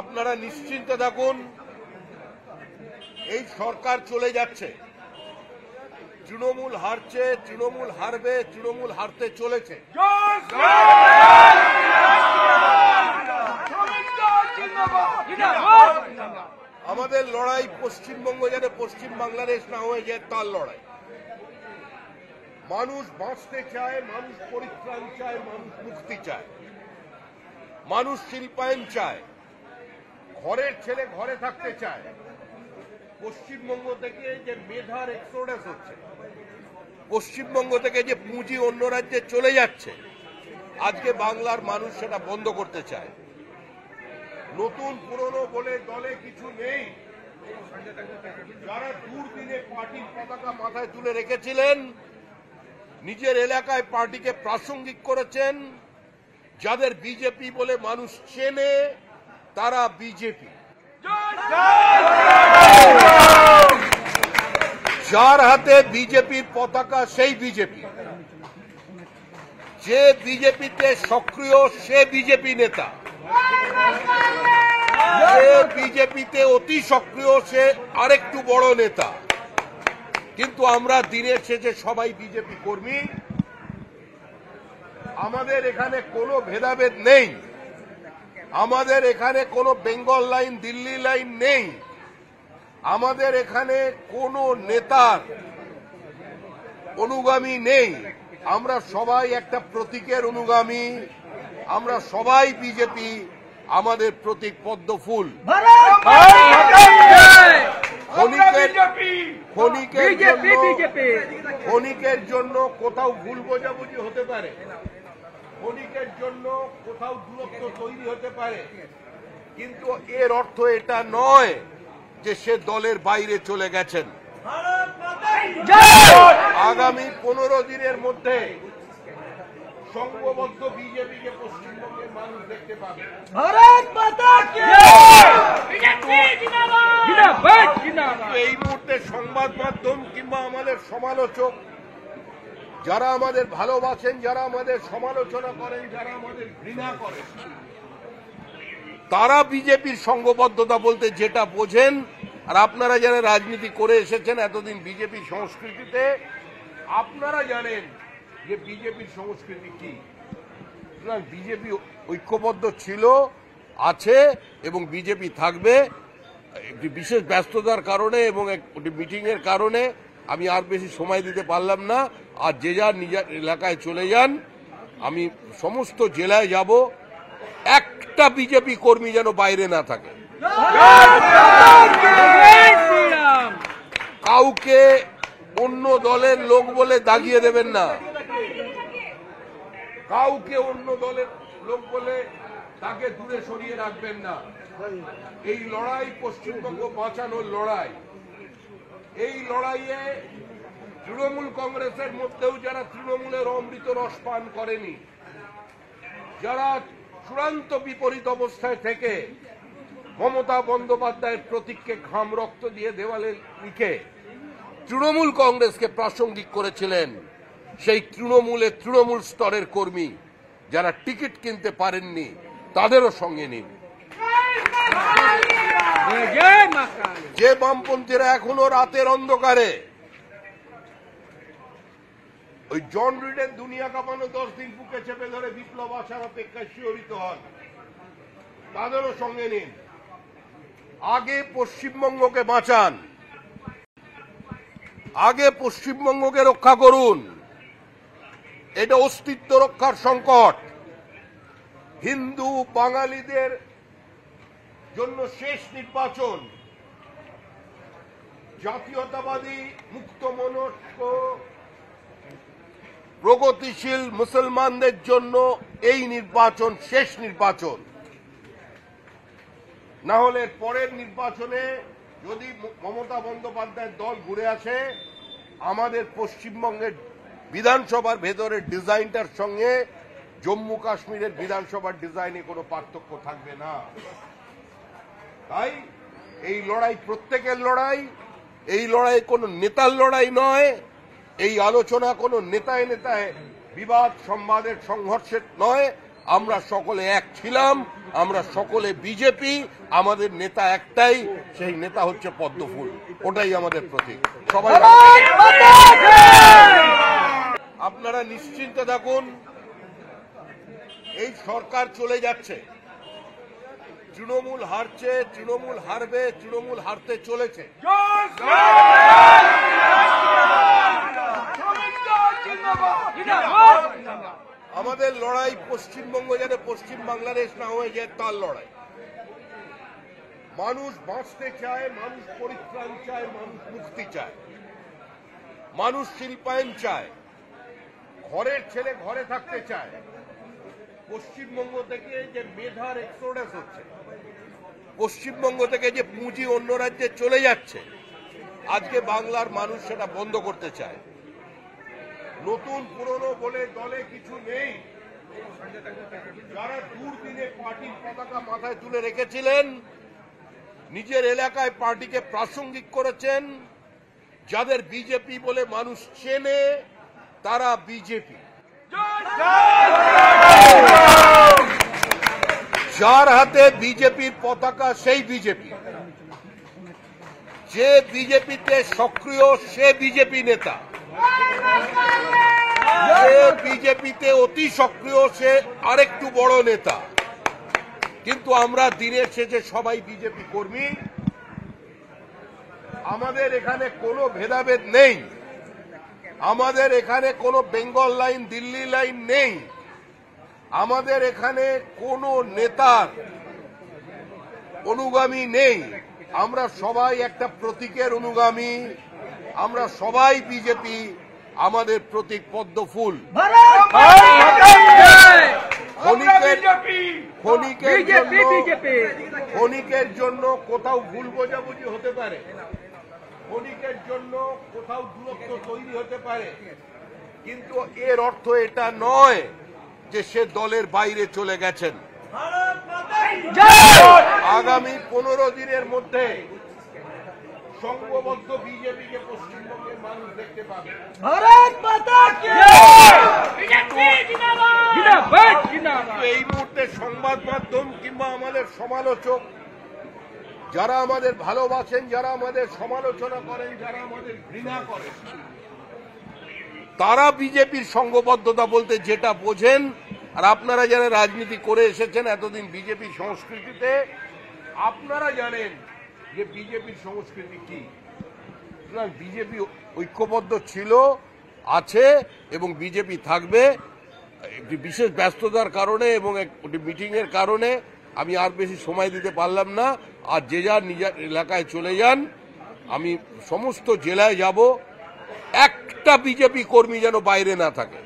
আপনারা নিশ্চিন্তে থাকুন, এই সরকার চলে যাচ্ছে। তৃণমূল হারছে, তৃণমূল হারবে, তৃণমূল হারতে চলেছে। আমাদের লড়াই পশ্চিমবঙ্গ যেন পশ্চিম বাংলাদেশ না হয়ে যায়, তার লড়াই। মানুষ বাঁচতে চায়, মানুষ পরিত্রাণ চায়, মানুষ মুক্তি চায়, মানুষ শিল্পায়ন চায়, ঘরের ছেলে ঘরে থাকতে চায়। পশ্চিমবঙ্গ থেকে যে মেধার এক্সোডাস হচ্ছে, পশ্চিমবঙ্গ থেকে যে পুঁজি অন্য রাজ্যে চলে যাচ্ছে, আজকে বাংলার মানুষ সেটা বন্ধ করতে চায়। নতুন পুরনো বলে দলে কিছু নেই। যারা দুর্দিনে পার্টির পতাকা মাথায় তুলে রেখেছিলেন, নিজের এলাকায় পার্টিকে প্রাসঙ্গিক করেছেন, যাদের বিজেপি বলে মানুষ চেনে, তারা বিজেপি। যার হাতে বিজেপির পতাকা সেই বিজেপি। যে বিজেপিতে সক্রিয় সে বিজেপি নেতা, যে বিজেপিতে অতি সক্রিয় সে আরেকটু বড় নেতা। কিন্তু আমরা দিনের শেষে সবাই বিজেপি কর্মী। আমাদের এখানে কোনো ভেদাভেদ নেই, আমাদের এখানে কোনো বেঙ্গল লাইন দিল্লি লাইন নেই, আমাদের এখানে কোনো নেতার অনুগামী নেই। আমরা সবাই একটা প্রতীকের অনুগামী, আমরা সবাই বিজেপি। আমাদের প্রতীক পদ্ম ফুল। ক্ষণিকের জন্য কোথাও ভুল বোঝাবুঝি হতে পারে, ক্ষণিকের জন্য কোথাও দূরত্ব তৈরি হতে পারে, কিন্তু এর অর্থ এটা নয় যে সে দলের বাইরে চলে গেছেন। আগামী 15 দিনের মধ্যে সংঘবদ্ধ বিজেপিকে পশ্চিমবঙ্গের মানুষ দেখতে পাবে। এই মুহূর্তে সংবাদ মাধ্যম কিংবা আমাদের সমালোচক, যারা আমাদের ভালোবাসেন, যারা আমাদের সমালোচনা করেন, যারা আমাদের ঘৃণা করেন, তারা বিজেপির সংঘবদ্ধতা বলতে যেটা বোঝেন, আর আপনারা যারা রাজনীতি করে এসেছেন এতদিন বিজেপির সংস্কৃতিতে, আপনারা জানেন যে বিজেপির সংস্কৃতি কি। বিজেপি ঐক্যবদ্ধ ছিল, আছে এবং বিজেপি থাকবে। একটি বিশেষ ব্যস্ততার কারণে এবং একটি মিটিংয়ের কারণে আমি আর বেশি সময় দিতে পারলাম না। আর যে যার নিজের এলাকায় চলে যান, আমি সমস্ত জেলায় যাব, একটা বিজেপি কর্মী যেন বাইরে না থাকে। কাউকে অন্য দলের লোক বলে দাগিয়ে দেবেন না, কাউকে অন্য দলের লোক বলে তাকে দূরে সরিয়ে রাখবেন না। এই লড়াই পশ্চিমবঙ্গ বাঁচানোর লড়াই। এই লড়াইয়ে তৃণমূল কংগ্রেসের মধ্যেও যারা তৃণমূলের অমৃত রস পান করেনি, যারা চূড়ান্ত বিপরীত অবস্থায় থেকে মমতা বন্দ্যোপাধ্যায়ের প্রতীককে ঘাম রক্ত দিয়ে দেওয়ালে লিখে তৃণমূল কংগ্রেসকে প্রাসঙ্গিক করেছিলেন, সেই তৃণমূলের তৃণমূল স্তরের কর্মী যারা টিকিট কিনতে পারেননি, তাদেরও সঙ্গে নিন। যে বামপন্থীরা এখনো রাতের অন্ধকারে ওই জন রিডের দুনিয়া কাঁপানো 10 দিন বুকে চেপে ধরে বিপ্লব আসার অপেক্ষায় শিহরিত হন, তাদেরও সঙ্গে নিন। আগে পশ্চিমবঙ্গকে বাঁচান, আগে পশ্চিমবঙ্গকে রক্ষা করুন। এটা অস্তিত্ব রক্ষার সংকট। হিন্দু বাঙালিদের জন্য শেষ নির্বাচন, জাতীয়তাবাদী মুক্তমনস্ক প্রগতিশীল মুসলমানদের জন্য এই নির্বাচন শেষ নির্বাচন। না হলে পরের নির্বাচনে যদি মমতা বন্দ্যোপাধ্যায়ের দল ঘুরে আসে, আমাদের পশ্চিমবঙ্গের বিধানসভার ভেতরের ডিজাইনটার সঙ্গে জম্মু কাশ্মীরের বিধানসভার ডিজাইনে কোনো পার্থক্য থাকবে না। তাই এই লড়াই প্রত্যেকের লড়াই, এই লড়াই কোনো নেতার লড়াই নয়, এই আলোচনা কোনো নেতায় নেতায় বিবাদ সংবাদের সংঘর্ষের নয়, আমরা সকলে এক ছিলাম, আমরা সকলে বিজেপি, আমাদের নেতা একটাই, সেই নেতা হচ্ছে পদ্মফুল, ওটাই আমাদের প্রতীক। সবাই আপনারা নিশ্চিন্তে থাকুন, এই সরকার চলে যাচ্ছে, তৃণমূল হারছে, তৃণমূল হারবে, তৃণমূল হারতে চলেছে। আমাদের লড়াই পশ্চিমবঙ্গ যেন পশ্চিম বাংলাদেশ না হয়ে যায় তার লড়াই। মানুষ বাঁচতে চায়, মানুষ পরিত্রাণ চায়, মানুষ মুক্তি চায়, মানুষ শিল্পায়ন চায়, ঘরের ছেলে ঘরে থাকতে চায়। পশ্চিমবঙ্গ থেকে যে মেধার এক্সোডাস হচ্ছে, পশ্চিমবঙ্গ থেকে যে পুঁজি অন্য রাজ্যে চলে যাচ্ছে, আজকে বাংলার মানুষ সেটা বন্ধ করতে চায়। নতুন পুরনো বলে দলে কিছু নেই। যারা দুর্দিনে পার্টির পতাকা মাথায় তুলে রেখেছিলেন, নিজের এলাকায় পার্টিকে প্রাসঙ্গিক করেছেন, যাদের বিজেপি বলে মানুষ চেনে, তারা বিজেপি। যার হাতে বিজেপির পতাকা সেই বিজেপি, যে বিজেপিতে সক্রিয় সে বিজেপি নেতা, যে বিজেপিতে অতি সক্রিয় সে আরেকটু বড় নেতা। কিন্তু আমরা দিনের শেষে সবাই বিজেপি কর্মী। আমাদের এখানে কোনো ভেদাভেদ নেই, আমাদের এখানে কোনো বেঙ্গল লাইন দিল্লি লাইন নেই, আমাদের এখানে কোনো নেতার অনুগামী নেই। আমরা সবাই একটা প্রতীকের অনুগামী, আমরা সবাই বিজেপি, আমাদের প্রতীক পদ্মফুল। ক্ষণিকের জন্য কোথাও ভুল বোঝাবুঝি হতে পারে, ক্ষণিকের জন্য কোথাও দূরত্ব তৈরি হতে পারে, কিন্তু এর অর্থ এটা নয় যে সে দলের বাইরে চলে গেছেন। আগামী 15 দিনের মধ্যে সংঘবদ্ধ বিজেপিকে পশ্চিমবঙ্গের মানুষ দেখতে পাবে। এই মুহূর্তে সংবাদ মাধ্যম কিংবা আমাদের সমালোচক, যারা আমাদের ভালোবাসেন, যারা আমাদের সমালোচনা করেন, যারা আমাদের ঘৃণা করেন, তারা বিজেপির সংঘবদ্ধতা বলতে যেটা বোঝেন, আর আপনারা যারা রাজনীতি করে এসেছেন এতদিন বিজেপির সংস্কৃতিতে, আপনারা জানেন যে বিজেপির সংস্কৃতি কি। সুতরাং বিজেপি ঐক্যবদ্ধ ছিল, আছে এবং বিজেপি থাকবে। একটি বিশেষ ব্যস্ততার কারণে এবং একটি মিটিংয়ের কারণে আমি আর বেশি সময় দিতে পারলাম না। আর যে যার নিজের এলাকায় চলে যান, আমি সমস্ত জেলায় যাব, একটা বিজেপি কর্মী যেন বাইরে না থাকে।